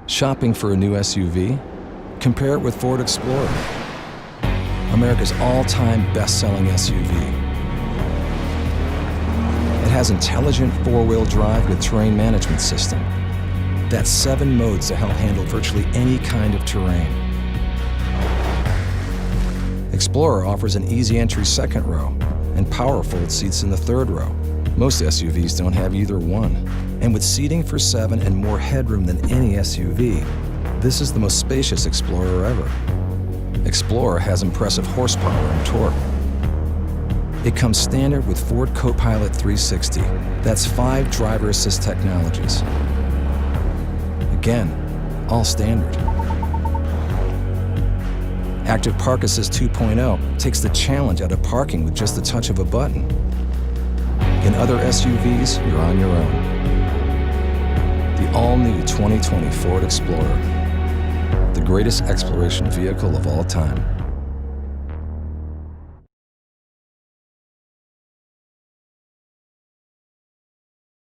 Shopping for a new SUV? Compare it with Ford Explorer, America's all-time best-selling SUV. It has intelligent four-wheel drive with terrain management system. That's 7 modes to help handle virtually any kind of terrain. Explorer offers an easy entry second row and PowerFold seats in the third row. Most SUVs don't have either one. And with seating for 7 and more headroom than any SUV, this is the most spacious Explorer ever. Explorer has impressive horsepower and torque. It comes standard with Ford Co-Pilot360. That's 5 driver assist technologies. Again, all standard. Active Park Assist 2.0 takes the challenge out of parking with just the touch of a button. In other SUVs, you're on your own. The all-new 2020 Ford Explorer, the greatest exploration vehicle of all time.